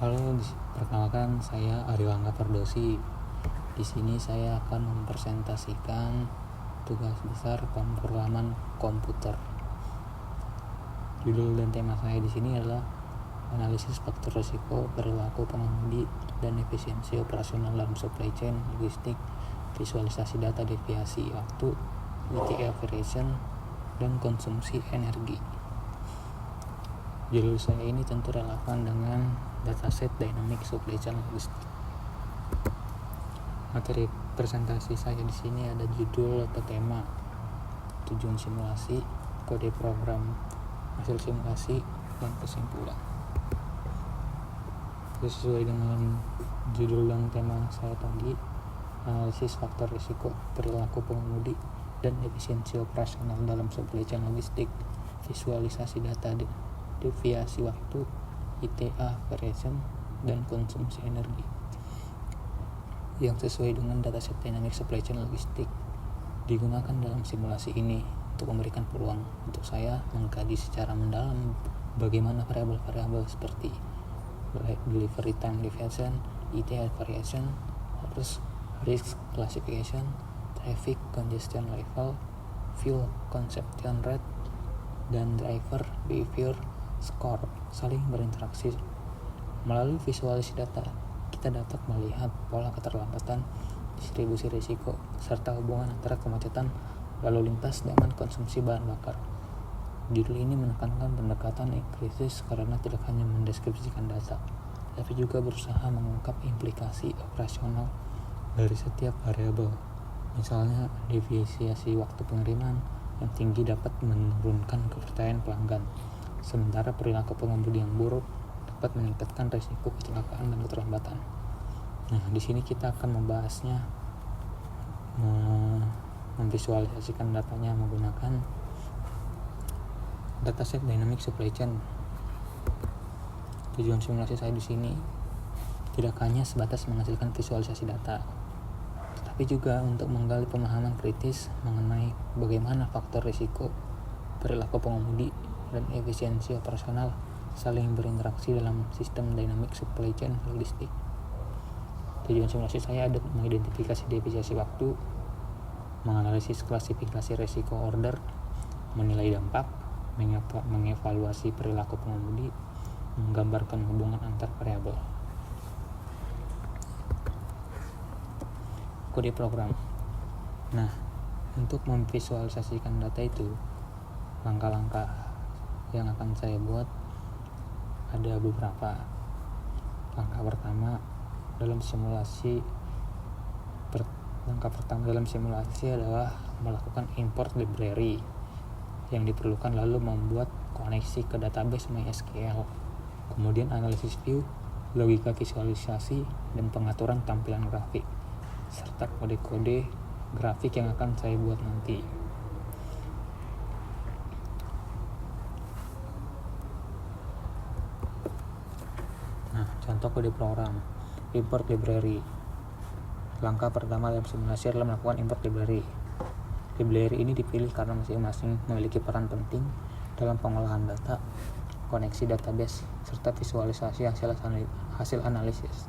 Halo, perkenalkan saya Ariwangga Fardosi. Di sini saya akan mempresentasikan tugas besar pemrograman komputer. Judul dan tema saya di sini adalah analisis faktor risiko perilaku pengemudi dan efisiensi operasional dalam supply chain logistik, visualisasi data deviasi waktu, ETA variation, dan konsumsi energi. Judul saya ini tentu relevan dengan dataset dynamic supply chain logistik. Materi presentasi saya di sini ada judul atau tema, tujuan simulasi, kode program, hasil simulasi, dan kesimpulan. Sesuai dengan judul dan tema saya tadi, analisis faktor risiko perilaku pengemudi dan efisiensi operasional dalam supply chain logistik, visualisasi data deviasi waktu, ETA variation, dan konsumsi energi yang sesuai dengan dataset dynamic supply chain logistik digunakan dalam simulasi ini untuk memberikan peluang untuk saya mengkaji secara mendalam bagaimana variabel-variabel seperti delivery time deviation, ETA variation, risk classification, traffic congestion level, fuel consumption rate, dan driver behavior score saling berinteraksi. Melalui visualisasi data, kita dapat melihat pola keterlambatan, distribusi risiko, serta hubungan antara kemacetan lalu lintas dengan konsumsi bahan bakar. Judul ini menekankan pendekatan kritis karena tidak hanya mendeskripsikan data, tapi juga berusaha mengungkap implikasi operasional dari setiap variabel. Misalnya, deviasi waktu pengiriman yang tinggi dapat menurunkan kepercayaan pelanggan, sementara perilaku pengemudi yang buruk dapat meningkatkan risiko kecelakaan dan keterlambatan. Nah, di sini kita akan membahasnya, memvisualisasikan datanya menggunakan dataset dynamic supply chain. Tujuan simulasi saya di sini tidak hanya sebatas menghasilkan visualisasi data, tapi juga untuk menggali pemahaman kritis mengenai bagaimana faktor risiko perilaku pengemudi dan efisiensi operasional saling berinteraksi dalam sistem dynamic supply chain logistik. Tujuan simulasi saya ada mengidentifikasi deviasi waktu, menganalisis klasifikasi risiko order, menilai dampak, mengevaluasi perilaku pengemudi, menggambarkan hubungan antar variabel. Kode program. Nah, untuk memvisualisasikan data itu, langkah-langkah yang akan saya buat ada beberapa. Langkah pertama dalam simulasi adalah melakukan import library yang diperlukan, lalu membuat koneksi ke database MySQL, kemudian analisis view, logika visualisasi, dan pengaturan tampilan grafik, serta kode-kode grafik yang akan saya buat nanti. Nah, contoh kode program. Import library. Langkah pertama dalam simulasi adalah melakukan import library. Library ini dipilih karena masing-masing memiliki peran penting dalam pengolahan data, koneksi database, serta visualisasi hasil analisis.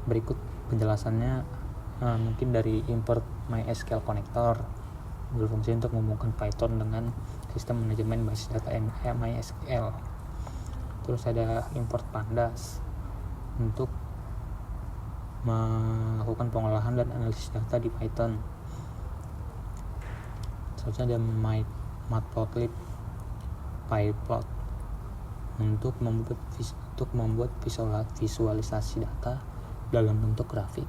Berikut penjelasannya. Mungkin dari import MySQL connector, berfungsi untuk menghubungkan Python dengan sistem manajemen basis data MySQL. Terus ada import pandas untuk melakukan pengolahan dan analisis data di Python. Selanjutnya ada matplotlib pyplot untuk membuat visualisasi data dalam bentuk grafik.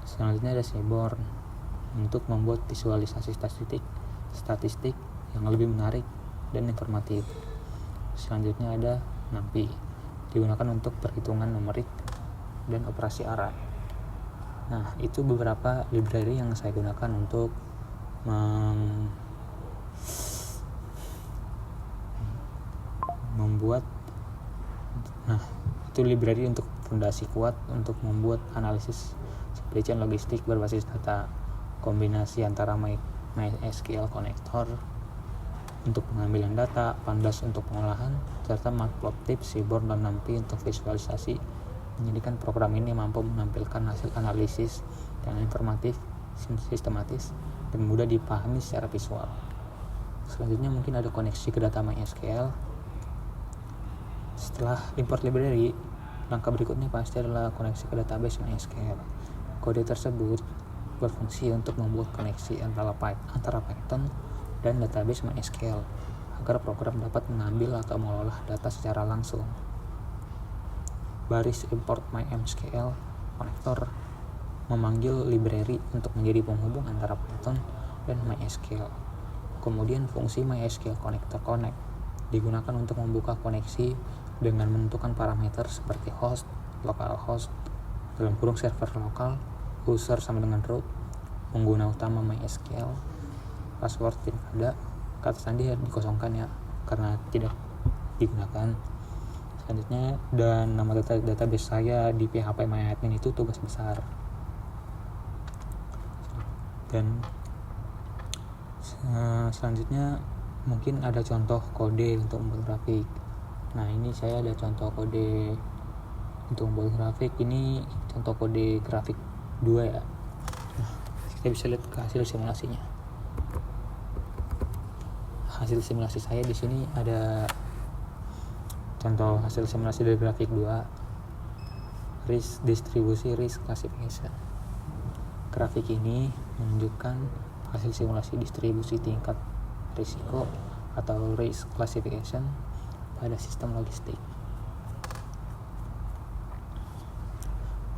Selanjutnya ada seaborn untuk membuat visualisasi statistik yang lebih menarik dan informatif. Selanjutnya ada NumPy, digunakan untuk perhitungan numerik dan operasi array. Nah, itu beberapa library yang saya gunakan untuk membuat. Nah, itu library untuk fondasi kuat untuk membuat analisis supply chain logistik berbasis data, kombinasi antara MySQL connector untuk pengambilan data, Pandas untuk pengolahan, serta Matplotlib, Seaborn, dan NumPy untuk visualisasi. Menjadikan program ini mampu menampilkan hasil analisis yang informatif, sistematis, dan mudah dipahami secara visual. Selanjutnya mungkin ada koneksi ke data MySQL. Setelah import library, langkah berikutnya pasti adalah koneksi ke database MySQL. Kode tersebut berfungsi untuk membuat koneksi antara Python dan database MySQL agar program dapat mengambil atau mengolah data secara langsung. Baris import MySQL connector memanggil library untuk menjadi penghubung antara Python dan MySQL. Kemudian fungsi MySQL connector connect digunakan untuk membuka koneksi dengan menentukan parameter seperti host, localhost, dalam kurung server lokal, user sama dengan root, pengguna utama MySQL, password tidak ada, kata sandi dikosongkan ya karena tidak digunakan. Selanjutnya, dan nama database saya di phpMyAdmin itu tugas besar. Dan selanjutnya mungkin ada contoh kode untuk membuat grafik. Nah, ini saya ada contoh kode untuk membuat grafik. Ini contoh kode grafik 2 ya. Nah, kita bisa lihat ke hasil simulasinya. Hasil simulasi saya di sini ada contoh hasil simulasi dari grafik 2, risk distribusi, risk classification. Grafik ini menunjukkan hasil simulasi distribusi tingkat risiko atau risk classification pada sistem logistik.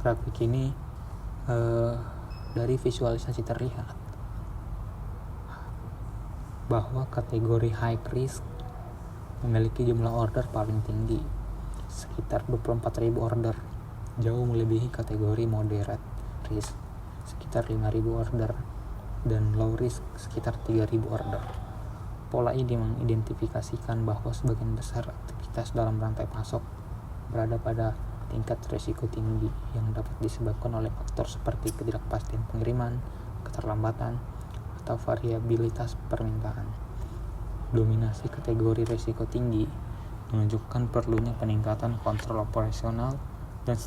Grafik ini dari visualisasi terlihat bahwa kategori high risk memiliki jumlah order paling tinggi, sekitar 24.000 order, jauh melebihi kategori moderate risk, sekitar 5.000 order, dan low risk sekitar 3.000 order. Pola ini mengidentifikasikan bahwa sebagian besar aktivitas dalam rantai pasok berada pada tingkat risiko tinggi yang dapat disebabkan oleh faktor seperti ketidakpastian pengiriman, keterlambatan, atau variabilitas permintaan. Dominasi kategori risiko tinggi menunjukkan perlunya peningkatan kontrol operasional dan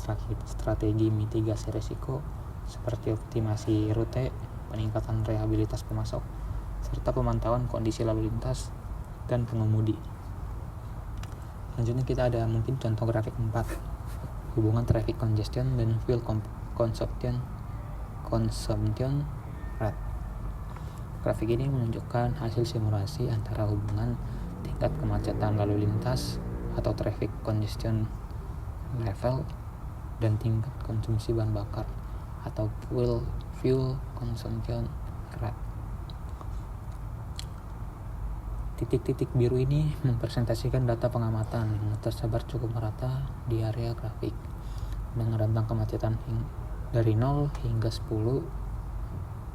strategi mitigasi risiko seperti optimasi rute, peningkatan reliabilitas pemasok, serta pemantauan kondisi lalu lintas dan pengemudi. Selanjutnya kita ada mungkin contoh grafik 4, hubungan traffic congestion dan fuel consumption rate. Grafik ini menunjukkan hasil simulasi antara hubungan tingkat kemacetan lalu lintas atau traffic congestion level dan tingkat konsumsi bahan bakar atau fuel consumption rate. Titik-titik biru ini mempresentasikan data pengamatan yang tersebar cukup merata di area grafik dengan rentang kemacetan dari 0 hingga 10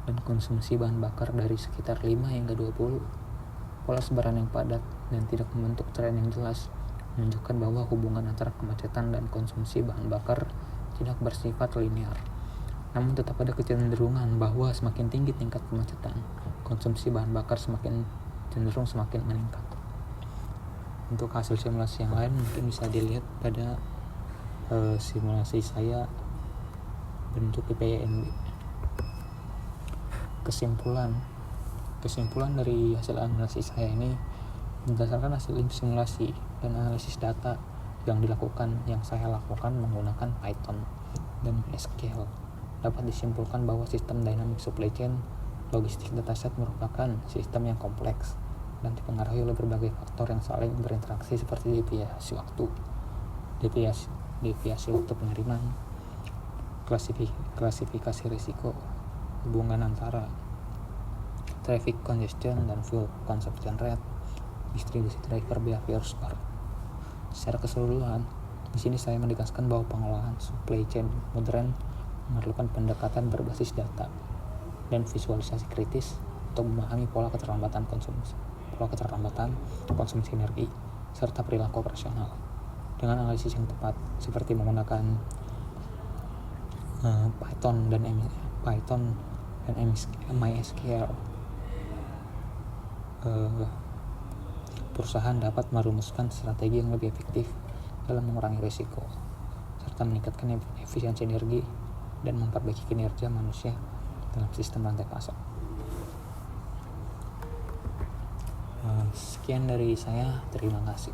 dan konsumsi bahan bakar dari sekitar 5 hingga 20. Pola sebaran yang padat dan tidak membentuk tren yang jelas menunjukkan bahwa hubungan antara kemacetan dan konsumsi bahan bakar tidak bersifat linear. Namun tetap ada kecenderungan bahwa semakin tinggi tingkat kemacetan, konsumsi bahan bakar cenderung semakin meningkat. Untuk hasil simulasi yang lain mungkin bisa dilihat pada simulasi saya bentuk PPMB. Kesimpulan dari hasil analisis saya ini berdasarkan hasil simulasi dan analisis data yang saya lakukan menggunakan Python dan SQL, dapat disimpulkan bahwa sistem dynamic supply chain logistik dataset merupakan sistem yang kompleks dan dipengaruhi oleh berbagai faktor yang saling berinteraksi seperti deviasi waktu pengiriman, klasifikasi risiko, hubungan antara traffic congestion dan fuel consumption rate, distribusi driver behavior score. Secara keseluruhan, di sini saya menegaskan bahwa pengolahan supply chain modern memerlukan pendekatan berbasis data dan visualisasi kritis untuk memahami pola keterlambatan konsumsi energi, serta perilaku operasional. Dengan analisis yang tepat, seperti menggunakan Python dan MySQL, perusahaan dapat merumuskan strategi yang lebih efektif dalam mengurangi risiko, serta meningkatkan efisiensi energi dan memperbaiki kinerja manusia dalam sistem rantai pasok. Sekian dari saya, terima kasih.